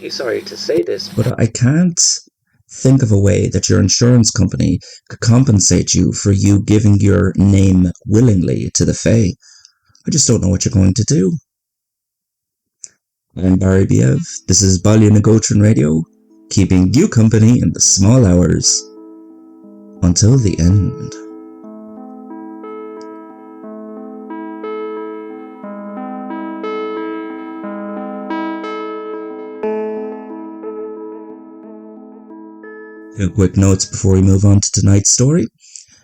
sorry to say this, but I can't think of a way that your insurance company could compensate you for you giving your name willingly to the Fae. I just don't know what you're going to do. I'm Barry Biev. This is Baile na Gótrin Radio, keeping you company in the small hours until the end. Quick notes before we move on to tonight's story.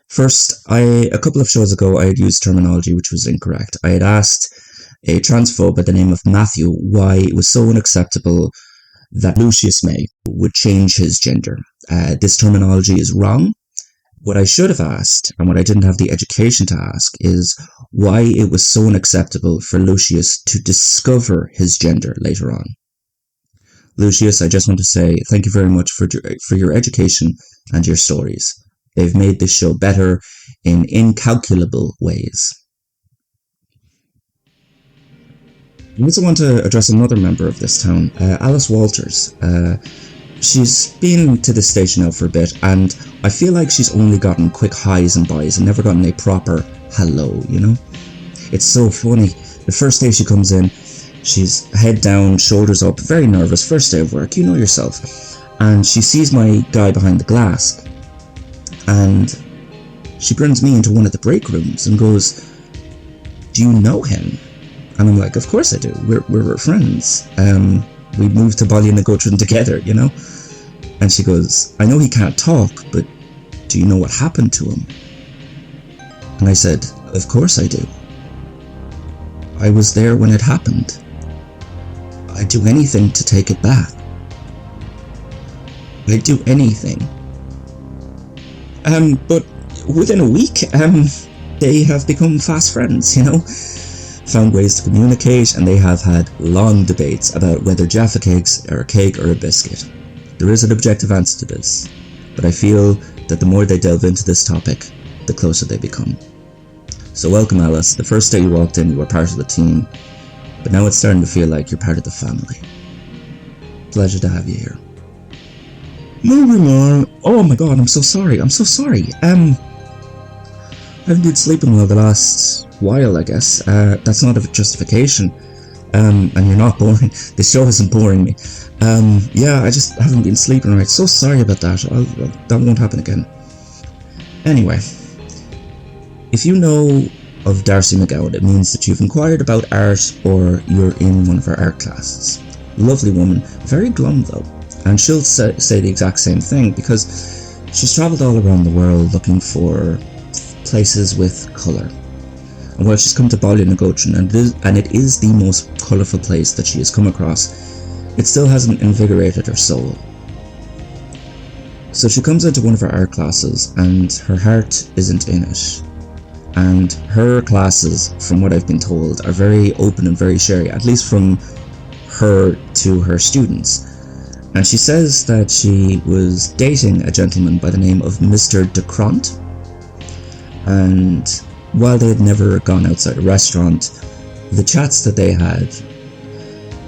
First, a couple of shows ago, I had used terminology which was incorrect. I had asked a transphobe by the name of Matthew why it was so unacceptable that Lucius May would change his gender. This terminology is wrong. What I should have asked, and what I didn't have the education to ask, is why it was so unacceptable for Lucius to discover his gender later on. Lucius, I just want to say thank you very much for your education and your stories. They've made this show better in incalculable ways. I also want to address another member of this town, Alice Walters. She's been to this station now for a bit, and I feel like she's only gotten quick highs and buys and never gotten a proper hello, you know? It's so funny. The first day she comes in, she's head down, shoulders up, very nervous, first day of work, you know yourself. And she sees my guy behind the glass, and she brings me into one of the break rooms and goes, "Do you know him?" And I'm like, "Of course I do. We're friends. We moved to Baile na Gótrin together, you know?" And she goes, "I know he can't talk, but do you know what happened to him?" And I said, "Of course I do. I was there when it happened. I'd do anything to take it back. I'd do anything." But within a week, they have become fast friends, you know? Found ways to communicate, and they have had long debates about whether Jaffa cakes are a cake or a biscuit. There is an objective answer to this, but I feel that the more they delve into this topic, the closer they become. So welcome, Alice. The first day you walked in, you were part of the team, but now it's starting to feel like you're part of the family. Pleasure to have you here. Moving on. Oh my god, I'm so sorry. I haven't been sleeping well the last while, I guess. That's not a justification. And you're not boring. This show isn't boring me. Yeah, I just haven't been sleeping right. So sorry about that. That won't happen again. Anyway, if you know of Darcy McGowan, it means that you've inquired about art or you're in one of her art classes. Lovely woman, very glum though. And she'll say the exact same thing because she's travelled all around the world looking for places with colour. And while she's come to Baile na Gótrin, and it is the most colourful place that she has come across, it still hasn't invigorated her soul. So she comes into one of her art classes and her heart isn't in it. And her classes, from what I've been told, are very open and very sharing, at least from her to her students. And she says that she was dating a gentleman by the name of Mr. Decront, and while they had never gone outside a restaurant, the chats that they had,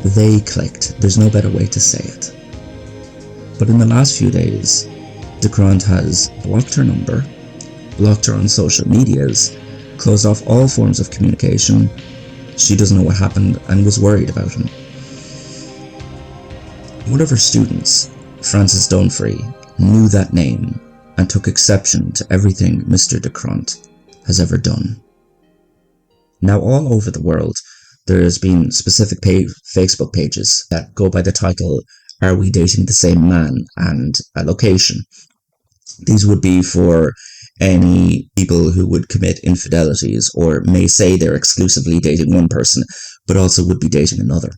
they clicked. There's no better way to say it. But in the last few days, Decront has blocked her number, blocked her on social medias, closed off all forms of communication. She doesn't know what happened and was worried about him. One of her students, Frances Dunfrey, knew that name and took exception to everything Mr. Decront has ever done. Now, all over the world, there's been specific Facebook pages that go by the title, "Are We Dating the Same Man?" and a location. These would be for any people who would commit infidelities or may say they're exclusively dating one person, but also would be dating another.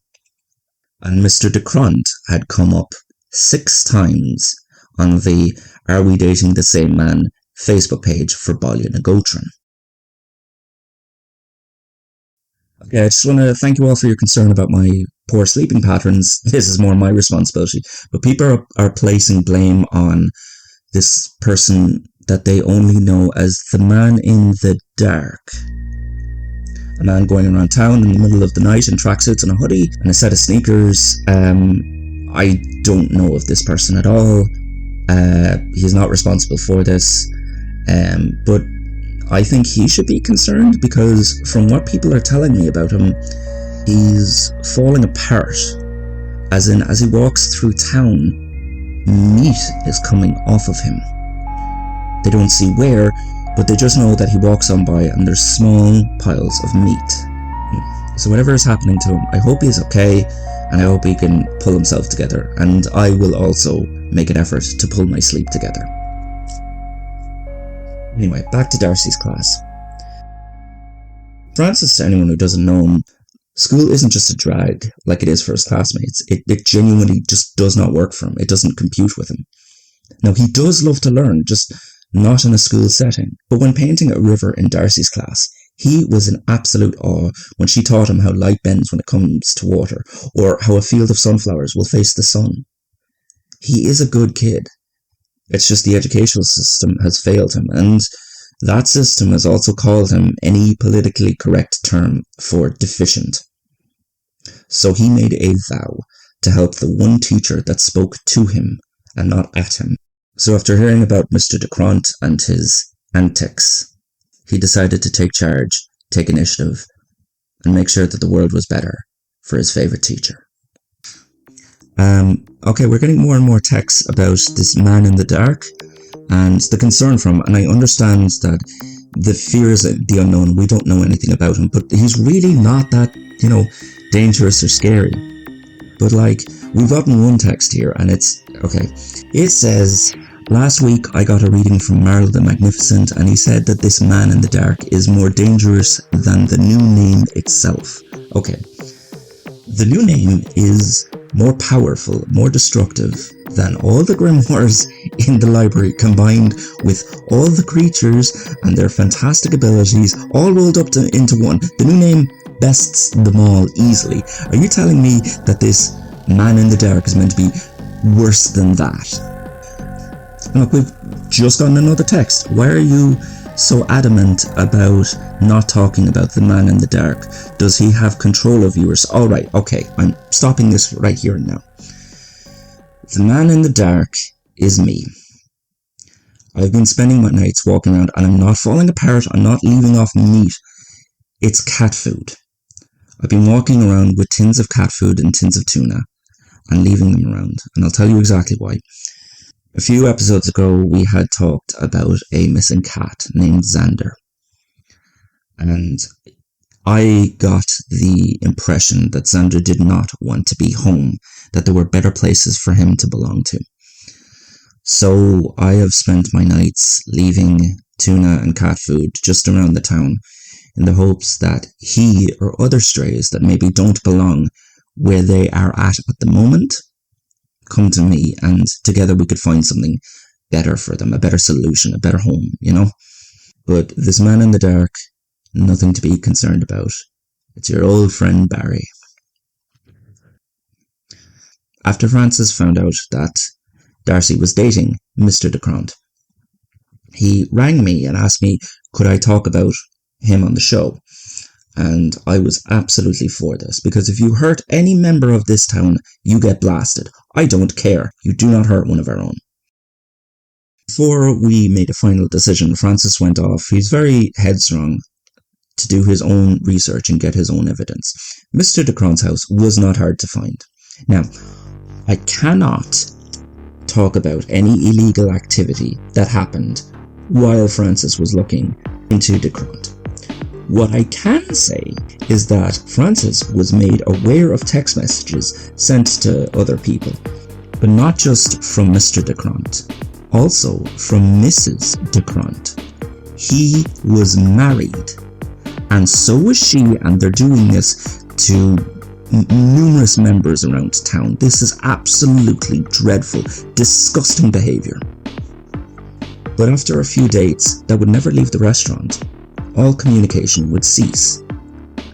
And Mr. Decront had come up 6 times on the "Are We Dating the Same Man?" Facebook page for Baile na Gótrin. Okay, I just want to thank you all for your concern about my poor sleeping patterns. This is more my responsibility. But people are placing blame on this person that they only know as the man in the dark. A man going around town in the middle of the night in tracksuits and a hoodie and a set of sneakers. I don't know of this person at all. He's not responsible for this, but I think he should be concerned, because from what people are telling me about him, he's falling apart. As in, as he walks through town, meat is coming off of him. They don't see where, but they just know that he walks on by and there's small piles of meat. So whatever is happening to him, I hope he's okay, and I hope he can pull himself together, and I will also make an effort to pull my sleep together. Anyway, back to Darcy's class. Francis, to anyone who doesn't know him, school isn't just a drag like it is for his classmates. It genuinely just does not work for him. It doesn't compute with him. Now, he does love to learn, just not in a school setting. But when painting a river in Darcy's class, he was in absolute awe when she taught him how light bends when it comes to water, or how a field of sunflowers will face the sun. He is a good kid. It's just the educational system has failed him, and that system has also called him any politically correct term for deficient. So he made a vow to help the one teacher that spoke to him and not at him. So after hearing about Mr. Decront and his antics, he decided to take charge, take initiative, and make sure that the world was better for his favourite teacher. Okay, we're getting more and more texts about this man in the dark and the concern from him, and I understand that the fears of the unknown, we don't know anything about him, but he's really not that, dangerous or scary. But we've gotten one text here, and it's, okay, it says, last week I got a reading from Marl the Magnificent, and he said that this man in the dark is more dangerous than the new name itself. Okay, the new name is more powerful, more destructive than all the grimoires in the library combined with all the creatures and their fantastic abilities all rolled up into one. The new name bests them all easily. Are you telling me that this man in the dark is meant to be worse than that? Look, we've just gotten another text. Why are you so adamant about not talking about the man in the dark? Does he have control of viewers? Alright, okay, I'm stopping this right here and now. The man in the dark is me. I've been spending my nights walking around, and I'm not falling apart, I'm not leaving off meat. It's cat food. I've been walking around with tins of cat food and tins of tuna, and leaving them around, and I'll tell you exactly why. A few episodes ago, we had talked about a missing cat named Xander. And I got the impression that Xander did not want to be home, that there were better places for him to belong to. So I have spent my nights leaving tuna and cat food just around the town in the hopes that he or other strays that maybe don't belong where they are at the moment come to me, and together we could find something better for them, a better solution, a better home, But this man in the dark, nothing to be concerned about. It's your old friend Barry. After Francis found out that Darcy was dating Mr. Decront, he rang me and asked me could I talk about him on the show. And I was absolutely for this, because if you hurt any member of this town, you get blasted. I don't care. You do not hurt one of our own. Before we made a final decision, Francis went off. He's very headstrong to do his own research and get his own evidence. Mr. Decront's house was not hard to find. Now, I cannot talk about any illegal activity that happened while Francis was looking into Decront. What I can say is that Francis was made aware of text messages sent to other people, but not just from Mr. Decront, also from Mrs. Decront. He was married, and so was she, and they're doing this to numerous members around town. This is absolutely dreadful, disgusting behaviour. But after a few dates that would never leave the restaurant, all communication would cease.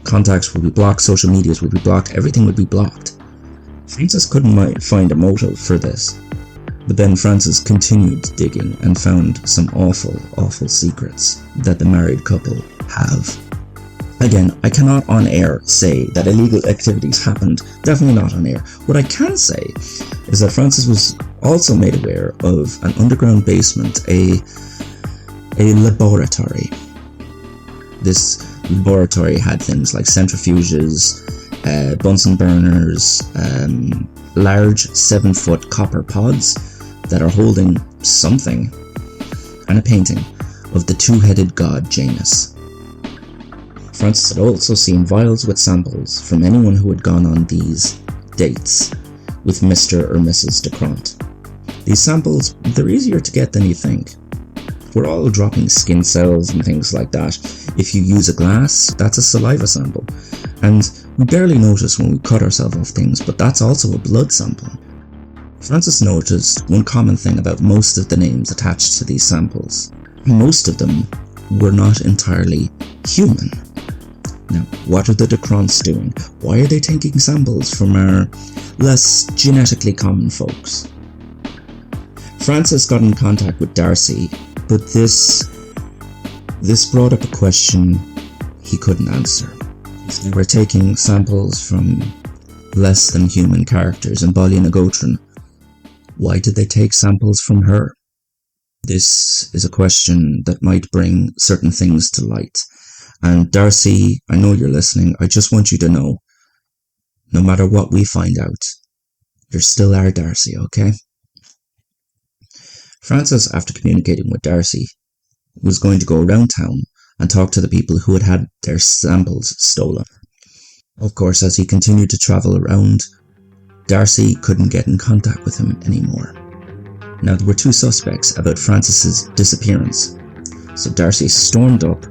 Contacts would be blocked, social medias would be blocked, everything would be blocked. Francis couldn't find a motive for this. But then Francis continued digging and found some awful, awful secrets that the married couple have. Again, I cannot on air say that illegal activities happened, definitely not on air. What I can say is that Francis was also made aware of an underground basement, a laboratory. This laboratory had things like centrifuges, Bunsen burners, large 7-foot copper pods that are holding something, and a painting of the two-headed god Janus. Francis had also seen vials with samples from anyone who had gone on these dates with Mr. or Mrs. DeCront. These samples, they're easier to get than you think. We're all dropping skin cells and things like that. If you use a glass, that's a saliva sample. And we barely notice when we cut ourselves off things, but that's also a blood sample. Francis noticed one common thing about most of the names attached to these samples. Most of them were not entirely human. Now, what are the DeCronts doing? Why are they taking samples from our less genetically common folks? Francis got in contact with Darcy, but this brought up a question he couldn't answer. They were taking samples from less than human characters in Baile and Gótrin. Why did they take samples from her? This is a question that might bring certain things to light. And Darcy, I know you're listening. I just want you to know, no matter what we find out, you're still our Darcy, okay? Francis, after communicating with Darcy, was going to go around town and talk to the people who had had their samples stolen. Of course, as he continued to travel around, Darcy couldn't get in contact with him anymore. Now, there were two suspects about Francis's disappearance, so Darcy stormed up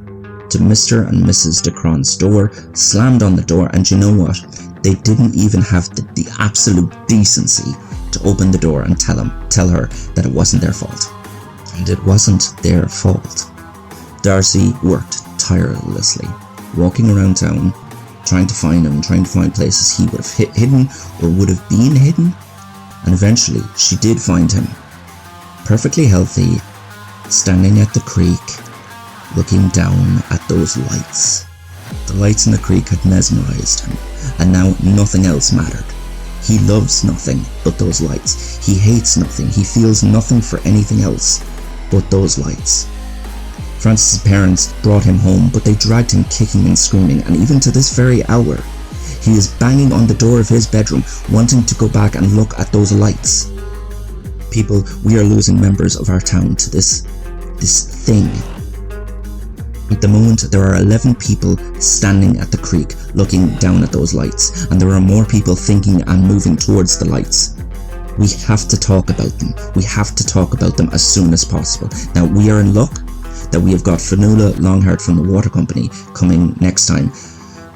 to Mr. and Mrs. DeCron's door, slammed on the door, and you know what? They didn't even have the absolute decency to open the door and tell her that it wasn't their fault. And it wasn't their fault. Darcy worked tirelessly, walking around town, trying to find him, trying to find places he would have hidden or would have been hidden, and eventually she did find him, perfectly healthy, standing at the creek, looking down at those lights. The lights in the creek had mesmerized him, and now nothing else mattered. He loves nothing but those lights. He hates nothing. He feels nothing for anything else but those lights. Francis's parents brought him home, but they dragged him kicking and screaming, and even to this very hour, he is banging on the door of his bedroom, wanting to go back and look at those lights. People, we are losing members of our town to this thing. At the moment, there are 11 people standing at the creek looking down at those lights, and there are more people thinking and moving towards the lights. We have to talk about them. We have to talk about them as soon as possible. Now, we are in luck that we have got Fionnuala Longhart from the water company coming next time,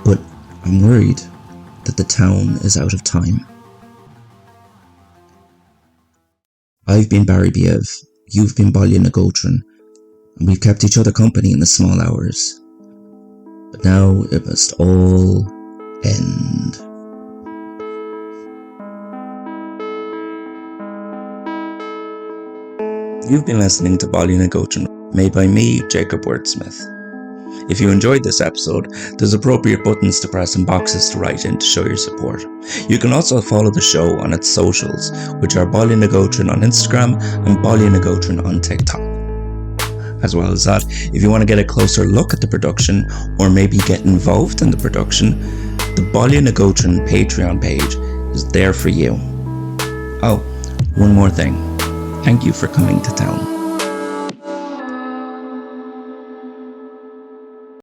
but I'm worried that the town is out of time. I've been Barry Biev, you've been Baile na Gótrin, and we've kept each other company in the small hours. But now it must all end. You've been listening to Baile na Gótrin, made by me, Jacob Wordsmith. If you enjoyed this episode, there's appropriate buttons to press and boxes to write in to show your support. You can also follow the show on its socials, which are Baile na Gótrin on Instagram and Baile na Gótrin on TikTok. As well as that, if you want to get a closer look at the production, or maybe get involved in the production, the Baile na Gótrin Patreon page is there for you. Oh, one more thing. Thank you for coming to town.